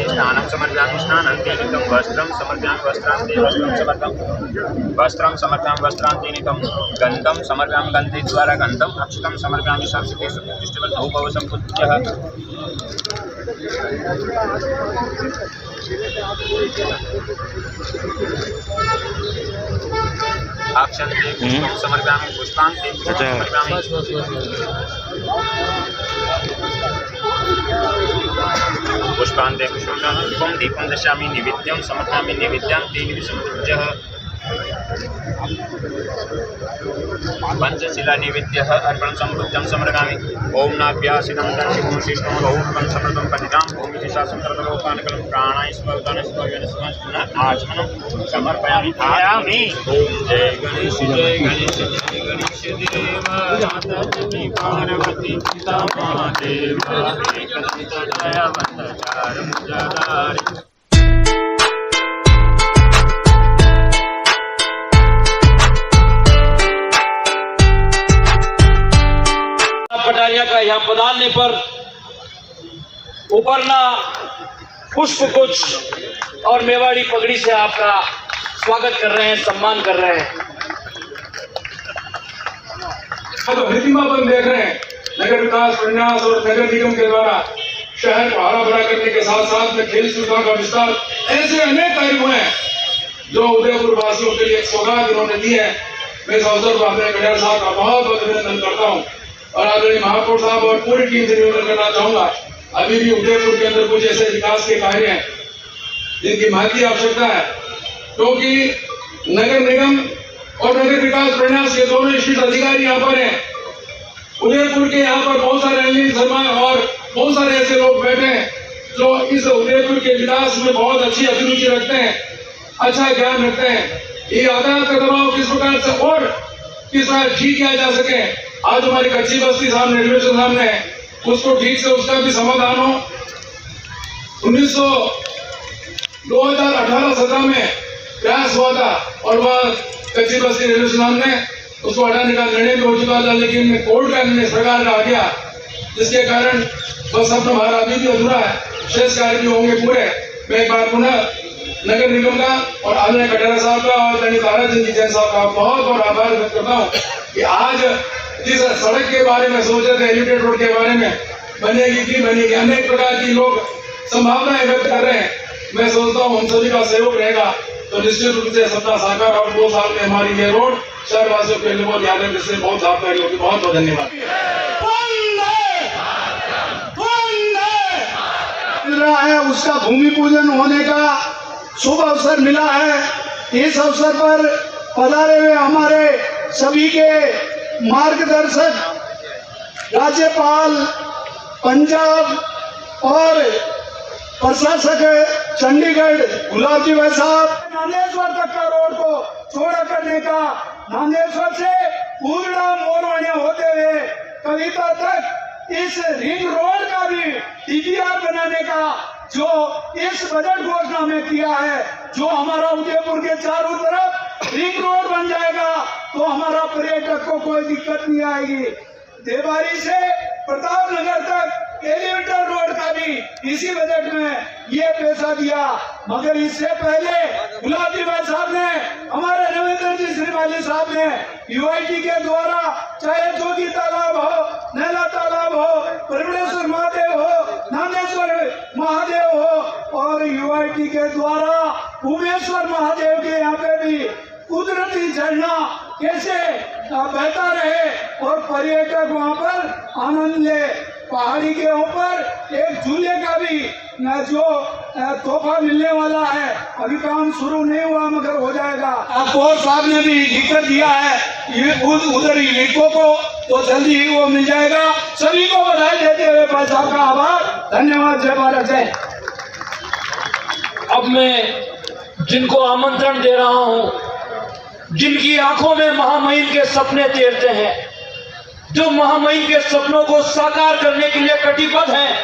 स्नानं समर्पयामि स्नानान्तेनिकं वस्त्रं समर्पयामि वस्त्रान्ते वस्त्रं समर्पयामि वस्त्रान्तेनिकं गन्धं समर्पयामि गन्धे द्वारा गन्धम् अक्षतं समर्पयामि संस्कृते सुप्रतिष्ठितौ सम्पूज्यः अक्षन्ते पुष्पं समर्पयामि पुष्पान्ते समर्पयामि पुष्पान्ते पुष्पं दीपं दशामि नैवेद्यं समर्पयामि नैवेद्यान्ते निविसम्पूज्यः पंचशिला नैवेद्यः अर्पणं सम्पूज्यं समर्पयामि ओम नाभ्यासिनं दर्शिकं शिष्णं बहुतं समृद्धं पतितां भूमिति शासनं सर्वलोकानकलं प्राणाय स्वगणस्वयनस्वस्न आचमनं समर्पयामि आयामि ओम जय गणेश देव माता जनी पार्वती पिता महादेव एकदंत दयावंत चार मुजादार पटारिया का यहाँ पधारने पर उपरना पुष्प गुच्छ और मेवाड़ी पगड़ी से आपका स्वागत कर रहे हैं, सम्मान कर रहे हैं। तो प्रतिमापन देख रहे हैं नगर विकास प्रन्यास और नगर निगम के द्वारा शहर को हरा भरा करने के साथ साथ में खेल सुविधा का विस्तार, ऐसे अनेक कार्य हुए हैं जो उदयपुर वासियों के लिए एक सौगात इन्होंने दी है। मैं इस अवसर पर अपने कटियार साहब का बहुत बहुत अभिनंदन करता हूँ और आदरणीय महापौर साहब और पूरी टीम से निवेदन करना चाहूंगा, अभी भी उदयपुर के अंदर कुछ ऐसे विकास के कार्य हैं जिनकी महती आवश्यकता है, क्योंकि नगर निगम और नगर विकास प्रन्यास ये दोनों स्थित अधिकारी यहाँ पर हैं। उदयपुर के यहाँ पर बहुत सारे अनिल शर्मा और बहुत सारे ऐसे लोग बैठे हैं जो इस उदयपुर के विकास में बहुत अच्छी अभिरुचि रखते हैं, अच्छा ज्ञान रखते हैं। ये यातायात का दबाव किस प्रकार से और किस प्रकार ठीक किया जा सके, आज हमारी कच्ची बस्ती सामने रेलवे स्टेशन सामने है, उसको ठीक से उसका भी समाधान हो। 2018-17 में प्रयास हुआ था और वह कच्ची बस्ती रेलवे स्टेशन ने उसको हटाने का निर्णय भी हो चुका था, लेकिन कोर्ट का निर्णय सरकार का आ गया, जिसके कारण बस अपना हमारा अभी भी अधूरा है, शेष कार्य भी होंगे पूरे। मैं एक बार पुनः नगर निगम का और आदरणीय कटियार साहब का और ताराचंद जैन साहब का बहुत बहुत आभार व्यक्त करता हूँ कि आज जिस सड़क के बारे में सोच रहे थे, एलिवेटेड रोड के बारे में बनेगी कि बनेगी, अनेक प्रकार की लोग संभावनाएं व्यक्त कर रहे हैं। मैं सोचता हूँ हम सभी का सहयोग रहेगा तो निश्चित रूप से सपना साकार और 2 साल में हमारी ये रोड शहरवासियों के लिए बहुत याद है, जिससे बहुत लाभकारी होगी। बहुत बहुत धन्यवाद। मिल रहा है उसका भूमि पूजन होने का शुभ अवसर मिला है। इस अवसर पर पधारे हुए हमारे सभी के मार्गदर्शक राज्यपाल पंजाब और प्रशासक चंडीगढ़ गुलाब जी भाई साहब, नांदेश्वर तक का रोड को चौड़ा करने का, नांदेश्वर से पूर्णा मोरवाड़िया होते हुए कविता तक इस रिंग रोड का भी डीपीआर बनाने का जो इस बजट घोषणा में किया है, जो हमारा उदयपुर के चारों तरफ रिंग रोड बन जाएगा तो हमारा पर्यटक को कोई दिक्कत नहीं आएगी। देवारी से प्रतापनगर तक एलिवेटेड रोड का भी इसी बजट में ये पैसा दिया, मगर इससे पहले गुलाब जी भाई साहब ने, हमारे रविंद्र जी श्रीमाली साहब ने यूआईटी के द्वारा चाहे जोगी तालाब हो, नैला तालाब हो, परमेश्वर महादेव हो, नागेश्वर महादेव हो और यूआईटी के द्वारा उमेश्वर महादेव के यहाँ पे भी कुदरती झरना कैसे बहता रहे और पर्यटक वहाँ पर आनंद ले। पहाड़ी के ऊपर एक झूले का भी जो तोहफा मिलने वाला है, अभी काम शुरू नहीं हुआ मगर हो जाएगा। आपको साहब ने भी जिक्र दिया है ये उधर इलाकों को तो जल्दी ही वो मिल जाएगा। सभी को बधाई देते हुए भाई साहब का आभार, धन्यवाद। जय भारत जय। अब मैं जिनको आमंत्रण दे रहा हूं, जिनकी आंखों में महामहिम के सपने तैरते हैं, जो महामहिम के सपनों को साकार करने के लिए कटिबद्ध हैं,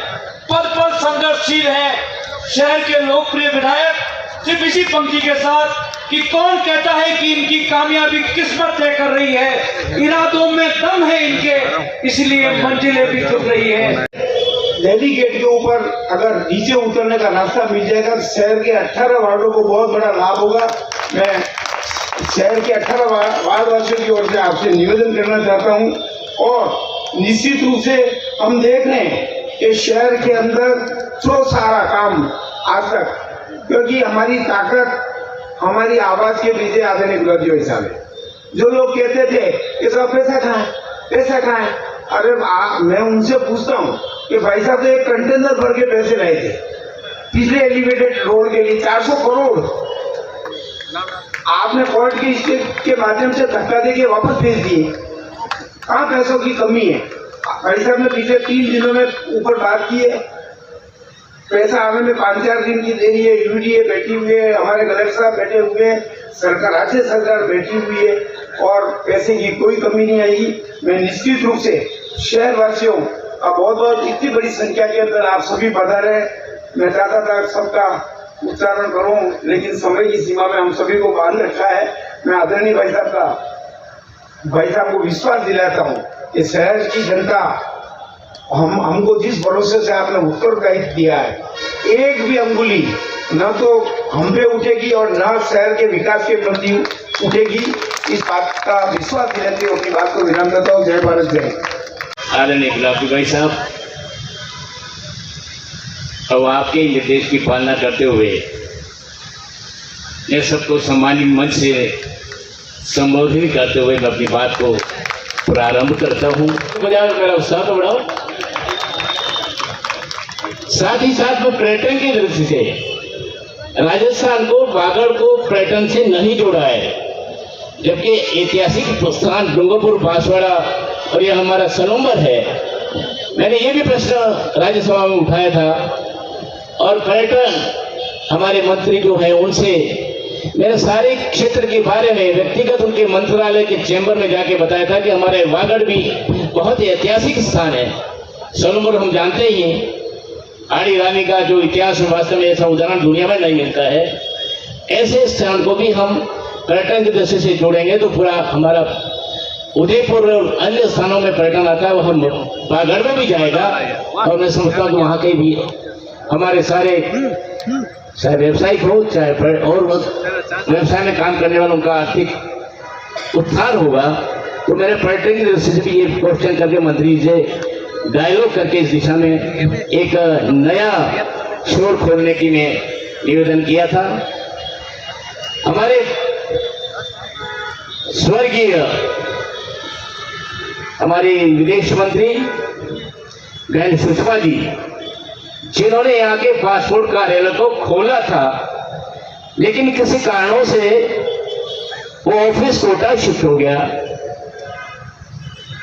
पद पद संघर्षशील हैं, शहर के लोकप्रिय विधायक सिर्फ इसी पंक्ति के साथ कि कौन कहता है कि इनकी कामयाबी किस्मत तय कर रही है, इरादों में दम है इनके, इसलिए मंजिलें भी चुप रही है। दिल्ली गेट के ऊपर अगर नीचे उतरने का रास्ता मिल जाएगा तो शहर के 18 वार्डों को बहुत बड़ा लाभ होगा। मैं शहर के 18 वार्ड वासियों की ओर से आपसे निवेदन करना चाहता हूं। और निश्चित रूप से हम देख रहे हैं कि शहर के अंदर जो सारा काम आज तक, क्योंकि हमारी ताकत हमारी आवाज के पीछे आधुनिक गतियों हिसाब है। जो लोग कहते थे कि सब पैसा कहाँ है, पैसा कहाँ है, अरे मैं उनसे पूछता हूँ कि भाई साहब तो एक कंटेनर भर के पैसे लाए थे पिछले एलिवेटेड रोड के लिए 400 करोड़ आपने कोर्ट के स्टेट के माध्यम से धक्का देके वापस भेज दिए। कहाँ पैसों की कमी है? भाई साहब ने पिछले 3 दिनों में ऊपर बात की है, पैसा आने में 5-4 दिन की देरी है। यूडीए बैठी हुई है, हमारे कलेक्टर साहब बैठे हुए हैं, सरकार, राज्य सरकार बैठी हुई है और पैसे की कोई कमी नहीं आएगी। मैं निश्चित रूप से शहर वासियों का बहुत इतनी बड़ी संख्या के अंदर आप सभी पधारे, मैं चाहता था सबका उच्चारण करूं, लेकिन समय की सीमा में हम सभी को बांध रखा है। मैं आदरणीय भाई साहब को विश्वास दिलाता हूं कि शहर की जनता हमको जिस भरोसे से आपने उत्तरदायित्व दिया है, एक भी अंगुली न तो हम पे उठेगी और न शहर के विकास के प्रति उठेगी। इस बात का विश्वास दिलाते हुए अपनी बात को विराम देता हूँ। जय भारत, जय। आदरणीय गुलाबी भाई साहब, अब आपके निर्देश की पालना करते हुए मैं सबको सम्मानित मंच से संबोधित करते हुए मैं अपनी बात को प्रारंभ करता हूँ। मेरा उत्साह तो बढ़ाओ। साथ ही साथ में पर्यटन की दृष्टि से राजस्थान को, वागड़ को पर्यटन से नहीं जोड़ा है, जबकि ऐतिहासिक स्थान डूंगरपुर, बांसवाड़ा और यह हमारा सनोबर है। मैंने ये भी प्रश्न राज्यसभा में उठाया था और पर्यटन हमारे मंत्री जो हैं उनसे मैंने सारे क्षेत्र के बारे में व्यक्तिगत उनके मंत्रालय के चैम्बर में जाके बताया था कि हमारे वागड़ भी बहुत ही ऐतिहासिक स्थान है। सनोबर हम जानते ही हैं, आड़ी रानी का जो इतिहास में वास्तव में ऐसा उदाहरण दुनिया में नहीं मिलता है। ऐसे स्थान को भी हम पर्यटन की दृष्टि से जोड़ेंगे तो पूरा हमारा उदयपुर और अन्य स्थानों में पर्यटन आता है, वो हम वागड़ में भी जाएगा। और मैं समझता हूँ कि वहाँ के भी हमारे सारे, चाहे व्यवसायिक हो चाहे और व्यवसाय में काम करने वालों का आर्थिक उत्थान होगा। तो मैंने पर्यटन की दृष्टि से भी ये क्वेश्चन करके मंत्री से डायलॉग करके इस दिशा में एक नया शोर खोलने की मैं निवेदन किया था। हमारे स्वर्गीय हमारी विदेश मंत्री बहन सुषमा जी, जिन्होंने यहाँ के पासपोर्ट कार्यालय को खोला था, लेकिन किसी कारणों से वो ऑफिस कोटा शिफ्ट हो गया।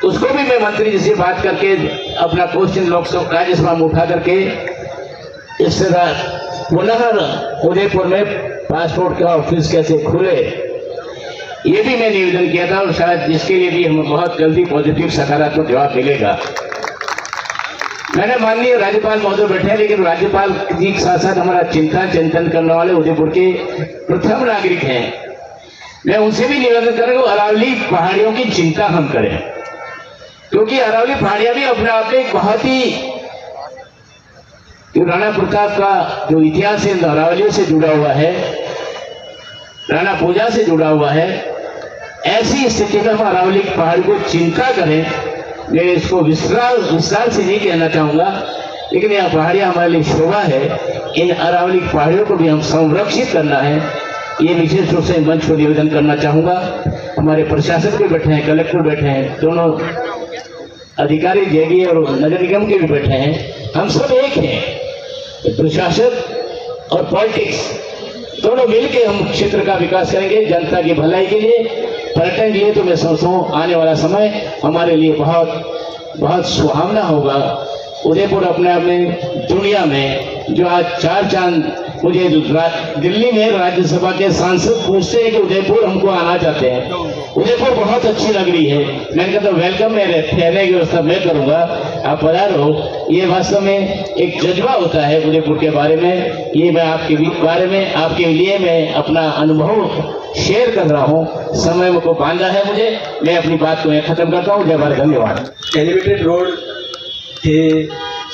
उसको भी मैं मंत्री जी से बात करके अपना क्वेश्चन लोकसभा राज्यसभा में उठा करके इस तरह पुनः उदयपुर में पासपोर्ट का ऑफिस कैसे खुले, ये भी मैं निवेदन किया था और शायद इसके लिए भी हमें बहुत जल्दी पॉजिटिव सकारात्मक जवाब मिलेगा। मैंने माननीय राज्यपाल महोदय बैठे हैं, लेकिन राज्यपाल जी के साथ साथ हमारा चिंतन करने वाले उदयपुर के प्रथम नागरिक हैं। मैं उनसे भी निवेदन करूंगा अरावली पहाड़ियों की चिंता हम करें, क्योंकि अरावली पहाड़ियां भी अपने आप में एक बहुत ही राणा प्रताप का जो इतिहास है अरावलियों से जुड़ा हुआ है, राणा पूजा से जुड़ा हुआ है। ऐसी स्थिति में हम अरावली पहाड़ को चिंता करें, मैं इसको विस्तार से नहीं कहना चाहूँगा, लेकिन यह पहाड़ियाँ हमारे लिए शोभा है। इन अरावली पहाड़ियों को भी हम संरक्षित करना है, ये विशेष रूप से मंच को निवेदन करना चाहूँगा। हमारे प्रशासक भी बैठे हैं, कलेक्टर बैठे हैं, दोनों अधिकारी जेडी और नगर निगम के भी बैठे हैं। हम सब एक हैं, प्रशासक और पॉलिटिक्स दोनों मिलकर हम क्षेत्र का विकास करेंगे जनता की भलाई के लिए, पर्यटन के लिए। तो मैं समझता हूँ आने वाला समय हमारे लिए बहुत सुहावना होगा। उदयपुर अपने आप में दुनिया में जो आज 4 चांद मुझे दिल्ली में राज्यसभा के सांसद पूछते हैं कि उदयपुर हमको आना चाहते हैं, उदयपुर बहुत अच्छी लग रही है। मैंने कहा तो वेलकम, मेरे ठहरने की व्यवस्था मैं करूंगा, आप पधारो। ये वास्तव में एक जज्बा होता है उदयपुर के बारे में। ये मैं आपके बारे में, आपके लिए मैं अपना अनुभव शेयर कर रहा हूँ। समय को बांधा है मुझे, मैं अपनी बात को यहाँ खत्म करता हूँ। जय भारत, धन्यवाद। एलिवेटेड रोड के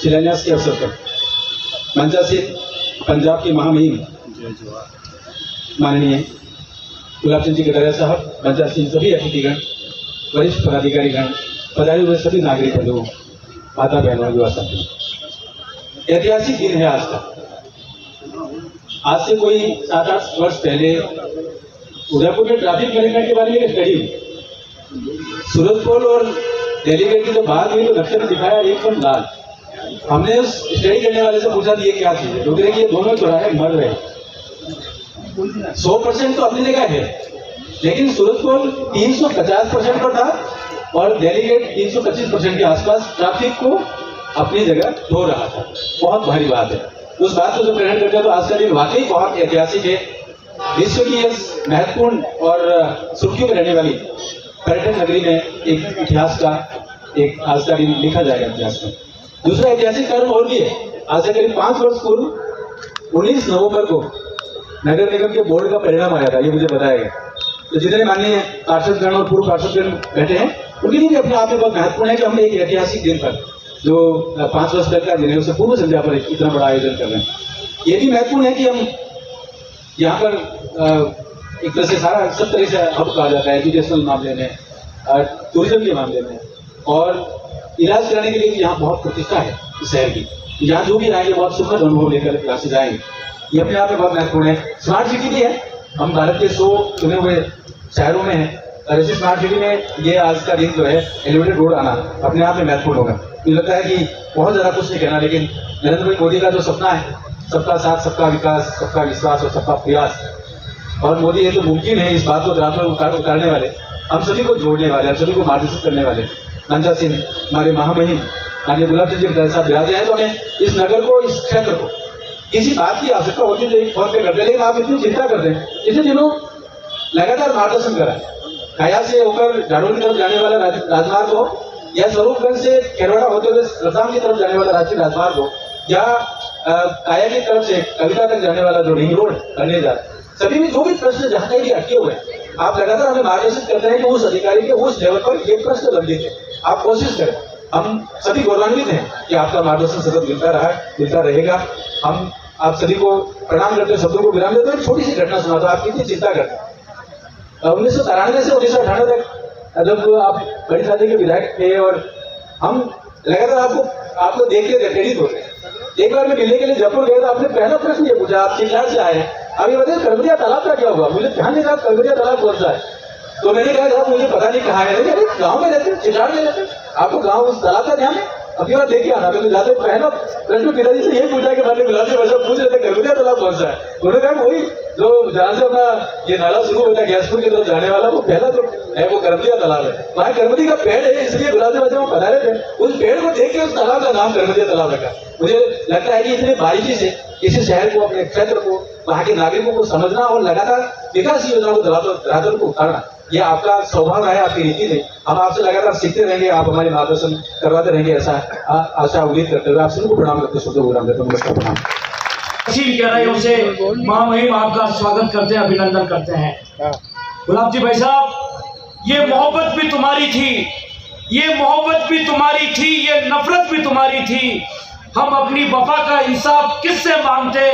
शिलान्यास के अवसर पर मंचासीन पंजाब की महामहिम माननीय गुलाब चंद जी कटारिया साहब, मंचासीन सभी अतिथिगण, वरिष्ठ पदाधिकारीगण, पधारे हुए सभी नागरिक बंधुओं, माता बहनों, युवा साथियों, ऐतिहासिक दिन है आज का। आज से कोई 7-8 वर्ष पहले उदयपुर में ट्रैफिक मैनेजमेंट के बारे में एक स्टडी हुई। सूरत पोल और दिल्ली गेट की जो बात हुई तो नक्शे में दिखाया एकदम लाल। हमने उस स्टडी करने वाले से पूछा कि ये क्या चीज है, तो कह ये दोनों चौराहे मर रहे हैं। 100% तो अपनी जगह है, लेकिन सूरत पोल 350% पर था और दिल्ली गेट 325% के आसपास ट्रैफिक को अपनी जगह ढो रहा था। बहुत भारी बात है। उस बात को जब ग्रहण करते हैं तो आज का दिन वाकई बहुत ऐतिहासिक है। विश्व की इस महत्वपूर्ण और सुर्खियों में रहने वाली पर्यटन नगरी में एक इतिहास का एक आज का दिन लिखा जाएगा इतिहास में। दूसरा ऐतिहासिक कारण और भी है। आज से करीब 5 वर्ष पूर्व 19 नवंबर को नगर निगम के बोर्ड का परिणाम आया था, ये मुझे बताया गया। तो जितने माननीय पार्षदगण और पूर्व पार्षदगण बैठे हैं उनके लिए भी अपने आप में बहुत महत्वपूर्ण है कि हम एक ऐतिहासिक दिन पर जो 5 वर्ष तक का दिन है उससे पूर्व संध्या पर इतना बड़ा आयोजन कर रहे हैं। ये भी महत्वपूर्ण है कि हम यहाँ पर एक तरह से सारा सब तरह से हब कहा जाता है, एजुकेशनल मामले में, टूरिज्म के मामले में, और इलाज कराने के लिए भी यहाँ बहुत प्रतिष्ठा है इस शहर की। यहाँ जो भी आएंगे बहुत सुखद अनुभव लेकर यहाँ से जाएंगे। ये अपने आप में बहुत महत्वपूर्ण है। स्मार्ट सिटी भी है, हम भारत के 100 चुने हुए शहरों में हैं और ऐसी स्मार्ट सिटी में ये आज का दिन जो है एलिवेटेड रोड आना अपने आप में महत्वपूर्ण होगा। मुझे लगता है कि बहुत ज़्यादा कुछ नहीं कहना, लेकिन नरेंद्र भाई मोदी का जो सपना है, सबका साथ, सबका विकास, सबका विश्वास और सबका प्रयास, और मोदी ये तो मुमकिन है इस बात को रात में उतारने वाले, हम सभी को जोड़ने वाले, हम सभी को मार्गदर्शित करने वाले मंचासीन हमारे महामहिम माननीय गुलाब चंद जी कटारिया साहब विराजे हैं। तो हमें इस नगर को, इस क्षेत्र को किसी बात की आवश्यकता होती है जो एक फोन पे करते हैं, लेकिन आप इतनी चिंता करते हैं। इतने दिनों लगातार मार्गदर्शन करा, काया से होकर झाड़ोल की तरफ जाने वाला राजमार्ग हो, या स्वरूपगंज से खेरवाड़ा होते हुए रतलाम की तरफ जाने वाला राष्ट्रीय राजमार्ग हो, या काया की तरफ से कविता तक जाने वाला जो रिंग रोड करने जा रहा है, सभी में जो भी प्रश्न जहाँ कहीं भी अटके हुए हैं, आप लगातार हमें मार्गदर्शित करते हैं कि उस अधिकारी के उस लेवल पर ये प्रश्न लंबित है, आप कोशिश करें। हम सभी गौरवान्वित हैं कि आपका मार्गदर्शन सतत मिलता रहा है, मिलता रहेगा। हम आप सभी को प्रणाम करते हैं, शब्दों को विराम देते हैं। एक छोटी सी घटना सुना तो आप कितनी चिंता करते हैं। 1993 से 1998 तक जब आप बड़ी शादी के विधायक थे और हम लगातार आपको देखते थे, प्रेरित होते हैं। एक बार मैं मिलने के लिए जयपुर गया तो आपने पहला प्रश्न ये पूछा, आप चिल्लाट से आए हैं, अब ये बताइए करवरिया तालाब का क्या हुआ? मुझे ध्यान नहीं रहा करवरिया तालाब कौन सा है। तो मैंने कहा साहब मुझे पता नहीं कहाँ है, लेकिन गाँव में रहते हैं, चिल्लाट में रहते हैं, आपको गाँव उस तालाब का ध्यान है, अभी बार देख के आना। तो जाते पहला प्रश्न पिताजी से यही पूछा कि मैंने गुलाब से बच्चा पूछ रहे थे करवरिया तालाब कौन सा है। उन्होंने कहा वही जो जहाँ से अपना ये नाला शुरू होता है गैसपुर की तरफ जाने वाला, वो पहला जो है वो करवरिया तालाब है। वहाँ करवरी का पेड़ है, इसलिए गुलाब से बच्चा वहाँ पधारे थे, उस पेड़ को देख के उस तालाब का नाम करवरिया तालाब रखा। मुझे लगता है कि इतनी बारीकी से किसी शहर को, अपने क्षेत्र को, वहाँ के नागरिकों को समझना और लगातार विकास योजनाओं को धरातल को उतारना, ये आपका स्वभाव है, आपकी रीति है। हम आपसे लगातार सीखते रहेंगे, आप हमारे मार्गदर्शन करवाते रहेंगे, ऐसा आशा उम्मीद करते हुए आप सभी को प्रणाम करते, शुभ विराम देते हैं। नमस्कार, प्रणाम। गहराइयों से महामहिम आपका स्वागत करते हैं, अभिनंदन करते हैं। गुलाब जी भाई साहब, ये मोहब्बत भी तुम्हारी थी, ये मोहब्बत भी तुम्हारी थी, ये नफरत भी तुम्हारी थी। हम अपनी वफा का इंसाफ किससे मांगते?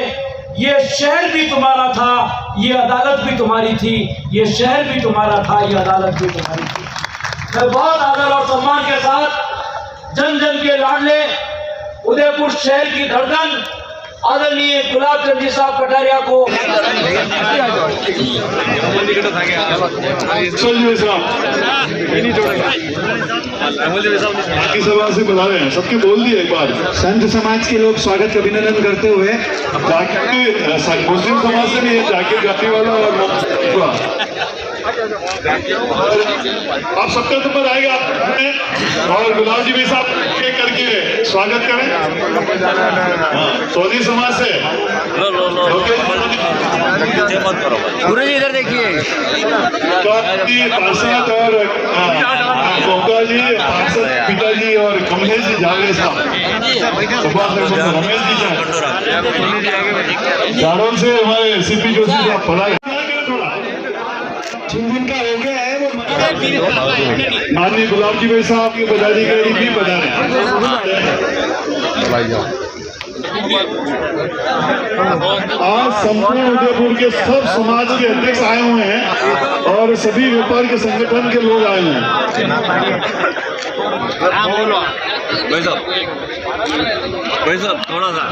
ये शहर भी तुम्हारा था, ये अदालत भी तुम्हारी थी, ये शहर भी तुम्हारा था, ये अदालत भी तुम्हारी थी। मैं बहुत आदर और सम्मान के साथ जन जन के लाडले उदयपुर शहर की धड़कन आदरणीय गुलाब चंद जी साहब कटारिया को बाकी सभा से बुला रहे हैं, सबके बोल दिए एक बार। संत समाज के लोग स्वागत का अभिनंदन करते हुए मुस्लिम समाज से भी जाकिर जाति वाला और आप सबके ऊपर आएगा और गुलाब जी भी साहब के करके स्वागत करें। सोनी समाज से गुरु जी इधर देखिए, पार्षद और गोपाल जी, पार्षद पिताजी और कमलेश जी जावेद साहब, रमेश जी झाड़ों से हमारे सीपी जोशी साहब पढ़ा दिन का हो गया है वो माननीय गुलाब जी भाई साहब की पदाधिकारी भी बता रहे आज संपूर्ण उदयपुर के सब समाज के अध्यक्ष आए हुए हैं और सभी व्यापार के संगठन के लोग आए हुए हैं। भाई साहब थोड़ा सा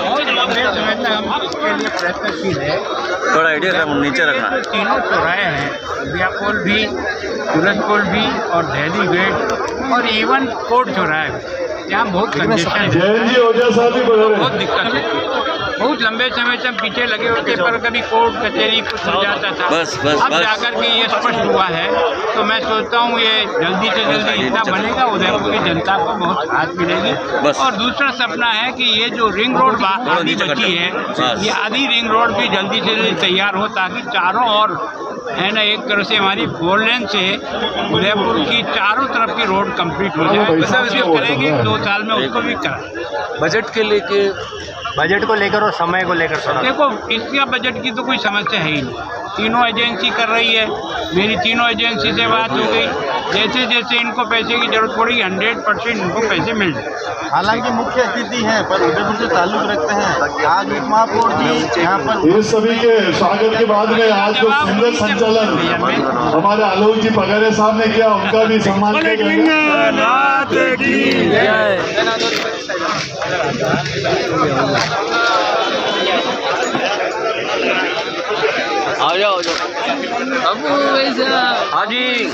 थोड़ा आइडिया नीचे रखना। तीनों चौराहे हैं, इंडिया पोल भी, सूरज पोल भी और दिल्ली गेट और इवन कोर्ट चौराहे यहाँ बहुत कंजेशन है, जैन जी ओझा साहब भी बता रहे बहुत दिक्कत है। बहुत लंबे समय से हम पीछे लगे होते पर कभी कोर्ट कचहरी कुछ हो जाता था। अब जाकर के ये स्पष्ट हुआ है तो मैं सोचता हूँ ये जल्दी से जल्दी इतना बनेगा, उदयपुर की जनता को बहुत राहत मिलेगी। और दूसरा सपना है कि ये जो रिंग रोड आधी बची है, ये आधी रिंग रोड भी जल्दी से जल्दी तैयार हो ताकि चारों ओर है ना, एक तरह से हमारी 4 लेन से उदयपुर की चारों तरफ की रोड कंप्लीट हो जाए। इसको करेंगे 2 साल में, उसको भी करा। बजट को लेकर और समय को लेकर देखो, इसका बजट की तो कोई समस्या है ही नहीं, तीनों एजेंसी कर रही है। मेरी तीनों एजेंसी से बात हो गई, जैसे जैसे इनको पैसे की जरूरत पड़ेगी 100% इनको पैसे मिल जाए। हालांकि मुख्य अतिथि हैं पर उदयपुर से ताल्लुक रखते हैं। आज उपमहापौर जी यहाँ पर इस सभी के स्वागत के बाद में आज जो सुंदर संचालन हमारे आलोक जी पगारे साहब ने किया, उनका भी सम्मान किया जाएगा। आ जाओ हाँ जी।